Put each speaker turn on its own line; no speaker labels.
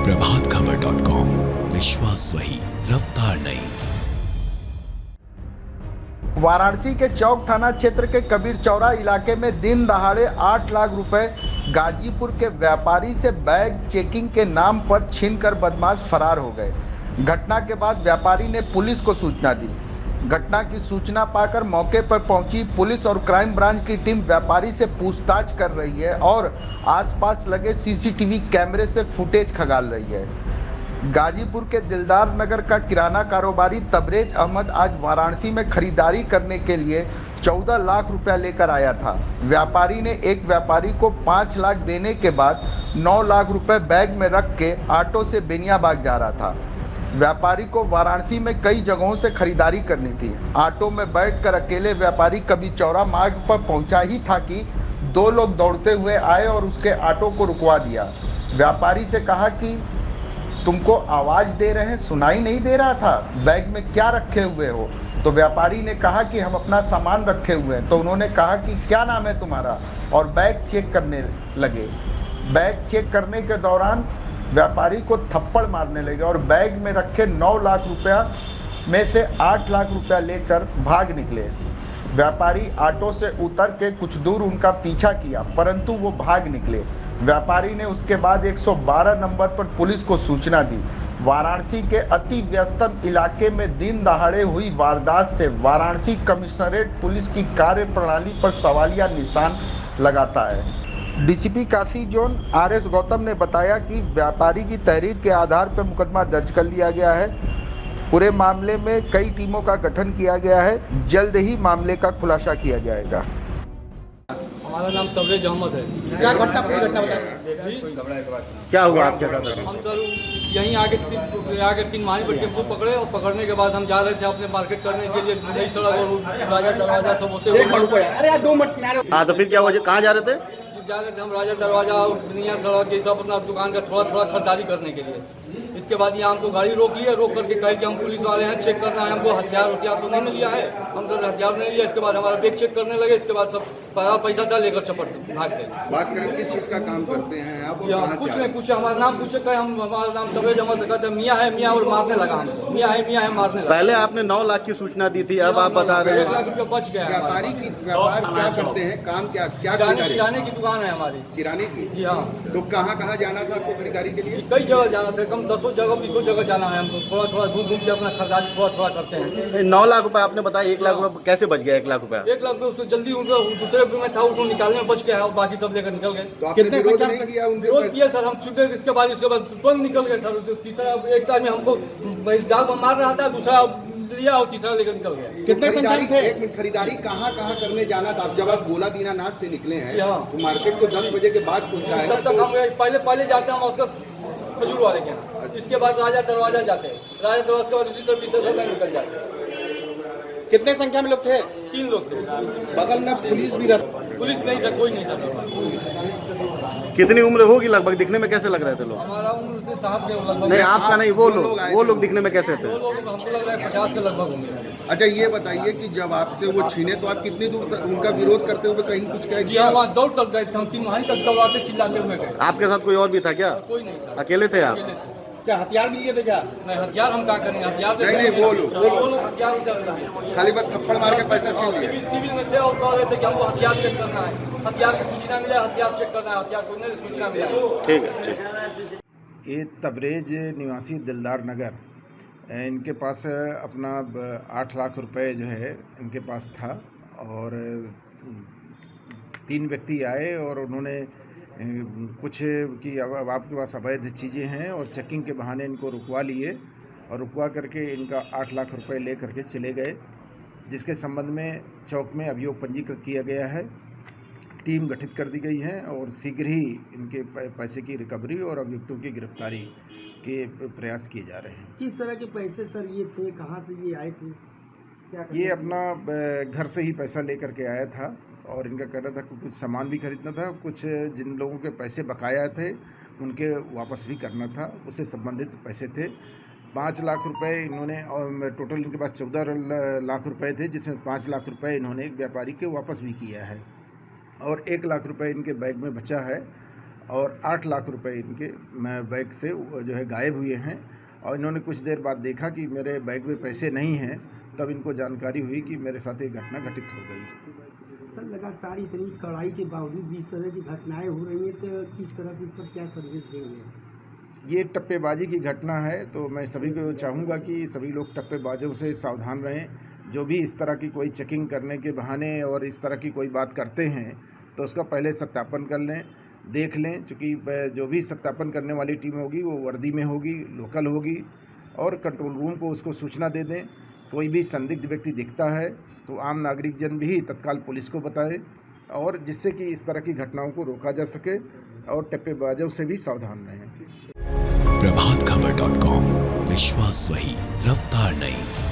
प्रभातखबर.com, विश्वास वही, रफ्तार नहीं।
वाराणसी के चौक थाना क्षेत्र के कबीर चौरा इलाके में दिन दहाड़े 8 लाख रुपए गाजीपुर के व्यापारी से बैग चेकिंग के नाम पर छीनकर बदमाश फरार हो गए। घटना के बाद व्यापारी ने पुलिस को सूचना दी। घटना की सूचना पाकर मौके पर पहुंची पुलिस और क्राइम ब्रांच की टीम व्यापारी से पूछताछ कर रही है और आसपास लगे सीसीटीवी कैमरे से फुटेज खंगाल रही है। गाजीपुर के दिलदार नगर का किराना कारोबारी तबरेज अहमद आज वाराणसी में खरीदारी करने के लिए 14 लाख रुपया लेकर आया था। व्यापारी ने एक व्यापारी को 5 लाख देने के बाद 9 लाख रुपए बैग में रख के ऑटो से बेनियाबाग जा रहा था। व्यापारी को वाराणसी में कई जगहों से खरीदारी करनी थी। ऑटो में बैठकर अकेले व्यापारी कभी चौरा मार्ग पर पहुंचा ही था कि 2 लोग दौड़ते हुए आए और उसके ऑटो को रुकवा दिया। व्यापारी से कहा कि तुमको आवाज दे रहे हैं, सुनाई नहीं दे रहा था, बैग में क्या रखे हुए हो? तो व्यापारी ने कहा कि हम अपना सामान रखे हुए हैं। तो उन्होंने कहा कि क्या नाम है तुम्हारा, और बैग चेक करने लगे। बैग चेक करने के दौरान व्यापारी को थप्पड़ मारने लगे और बैग में रखे 9 लाख रुपया में से 8 लाख रुपया लेकर भाग निकले। व्यापारी ऑटो से उतर के कुछ दूर उनका पीछा किया, परंतु वो भाग निकले। व्यापारी ने उसके बाद 112 नंबर पर पुलिस को सूचना दी। वाराणसी के अति व्यस्तम इलाके में दिन दहाड़े हुई वारदात से वाराणसी कमिश्नरेट पुलिस की कार्य प्रणाली पर सवालिया निशान लगाता है। DCP Kashi zone RS Gautam ने बताया कि व्यापारी की तहरीर के आधार पर मुकदमा दर्ज कर लिया गया है। पूरे मामले में कई टीमों का गठन किया गया है। जल्द ही मामले का खुलासा किया जाएगा।
हमारा नाम तबरेज अहमद है।
क्या घटना बताएं? क्या हुआ आपके साथ?
हम सर यहीं आगे 3 माही पर टेम्पो पकड़े और पकड़ने के बाद हम जा रहे थे अपने मार्केट करने के लिए नई सड़क और राजा दरवाजा सब होते हुए।
हाँ, तो फिर क्या हुआ? कहाँ जा रहे थे?
जा रहे थे हम राजा दरवाजा और दुनिया सड़क ये सब अपना दुकान का थोड़ा खरीदारी करने के लिए। इसके बाद यहाँ हमको गाड़ी रोक लिया, रोक करके कहे कि हम पुलिस वाले हैं, चेक करना है हमको, हथियार तो नहीं लिया है। हम सर हथियार नहीं लिया। इसके बाद हमारा बैग चेक करने लगे। इसके बाद सब पैसा था लेकर चपट भाग गए।
बात करें किस चीज़ का काम करते हैं आप?
कुछ नहीं पूछे, हमारा नाम पूछे, कहे हम हमारा नाम तबरेज अहमद, कहते मियाँ है और मारने लगा हमको। मियाँ है मारने लगा।
पहले आपने 9 लाख की सूचना दी थी, अब आप बता रहे हैं
1 लाख रुपया बच गया।
व्यापारी की व्यापार क्या करते हैं? काम क्या
किराने की दुकान है हमारी।
किराने की?
जी हाँ।
तो कहाँ जाना था आपको खरीदारी के लिए?
कई जगह जाना था, कम 10 जगह 20 जगह जाना है हमको। थोड़ा घूम के अपना खरीदारी थोड़ा करते हैं।
9 लाख रुपए आपने बताया, 1 लाख रुपए कैसे बच गया? 1 लाख रुपया
1 लाख उसको जल्दी उनको दूसरे रूप में था, उसको निकालने में बच गया है और बाकी सब लेकर निकल गए।
तो आपने विरोध नहीं किया?
विरोध किया सर, हम छुपे। इसके बाद तुरंत निकल गए सर। तीसरा एक आदमी हमको दाव पर मार रहा था, दूसरा लिया और तीसरा लेकर निकल गया।
कितने खरीदारी? एक मिनट, खरीदारी कहाँ करने जाना था? जब आप गोला दीनानाथ से निकले हैं तो मार्केट को 10 बजे के बाद खुलता है।
तब तक हम पहले जाते हैं हम उसका खजूर वाले के यहाँ। इसके बाद राजा दरवाजा जाते हैं। राजा दरवाजा के बाद उसी तरफ निकल जाते हैं।
कितने संख्या में लोग थे?
3 लोग थे।
बगल में पुलिस भी रहती?
पुलिस नहीं था, कोई नहीं था।
कितनी उम्र होगी लगभग? दिखने में कैसे लग रहे थे लोग?
हमारा उम्र से साहब के लगभग।
नहीं, आपका नहीं, वो लोग दिखने में कैसे थे?
वो लोग हमको लग रहा है 50 के लगभग होंगे।
अच्छा, ये बताइए कि जब आपसे वो छीने तो आप कितनी दूर तक उनका विरोध करते हुए कहीं कुछ कह
जी, वहाँ दौड़ तक गए थे। हम 3 माही तक दौड़ाते चिल्लाते हुए गए।
आपके साथ कोई और भी था क्या?
कोई नहीं था,
अकेले थे आप?
अकेले थे।
क्या हथियार भी लिए थे क्या?
नहीं, हथियार हम क्या करेंगे? हथियार
नहीं, वो लोग
हथियार उठाते
खाली बात थप्पड़ मार के पैसा छीन लिया।
सिविल में थे और कह रहे थे कि हमको हथियार चेक करना है, हथियार की सूचना मिला, हथियार चेक करना है, हथियार को नहीं सूचना मिला।
ठीक है, ठीक।
ये तबरेज निवासी दिलदार नगर, इनके पास अपना 8 लाख रुपए जो है इनके पास था और 3 व्यक्ति आए और उन्होंने कुछ कि अब आपके पास अवैध चीज़ें हैं और चेकिंग के बहाने इनको रुकवा लिए और रुकवा करके इनका 8 लाख रुपए ले करके चले गए, जिसके संबंध में चौक में अभियोग पंजीकृत किया गया है। टीम गठित कर दी गई है और शीघ्र ही इनके पैसे की रिकवरी और अभियुक्तों की गिरफ्तारी के प्रयास किए जा रहे हैं।
किस तरह के पैसे सर ये थे, कहाँ से ये आए थे? क्या
ये अपना घर से ही पैसा लेकर के आया था और इनका कहना था कि कुछ सामान भी खरीदना था, कुछ जिन लोगों के पैसे बकाया थे उनके वापस भी करना था, उससे संबंधित पैसे थे। 5 लाख रुपए इन्होंने, और टोटल इनके पास 14 लाख रुपए थे, जिसमें 5 लाख रुपए इन्होंने एक व्यापारी के वापस भी किया है और 1 लाख रुपए इनके बैग में बचा है
और 8 लाख रुपए इनके बैग से जो है गायब हुए हैं। और इन्होंने कुछ देर बाद देखा कि मेरे बैग में पैसे नहीं हैं, तब इनको जानकारी हुई कि मेरे साथ एक घटना घटित हो गई।
सर लगातार इतनी कड़ाई के बावजूद भी इस तरह की घटनाएं हो रही हैं, तो किस तरह से इस पर क्या सर्विस देंगे?
ये टप्पेबाजी की घटना है, तो मैं सभी को चाहूँगा कि सभी लोग टप्पेबाजों से सावधान रहें। जो भी इस तरह की कोई चेकिंग करने के बहाने और इस तरह की कोई बात करते हैं तो उसका पहले सत्यापन कर लें, देख लें, क्योंकि जो भी सत्यापन करने वाली टीम होगी वो वर्दी में होगी, लोकल होगी, और कंट्रोल रूम को उसको सूचना दे दें। कोई भी संदिग्ध व्यक्ति दिखता है तो आम नागरिक जन भी तत्काल पुलिस को बताएं, और जिससे कि इस तरह की घटनाओं को रोका जा सके और टप्पेबाजों से भी सावधान रहें।
प्रभातखबर.com, विश्वास वही, रफ्तार नहीं।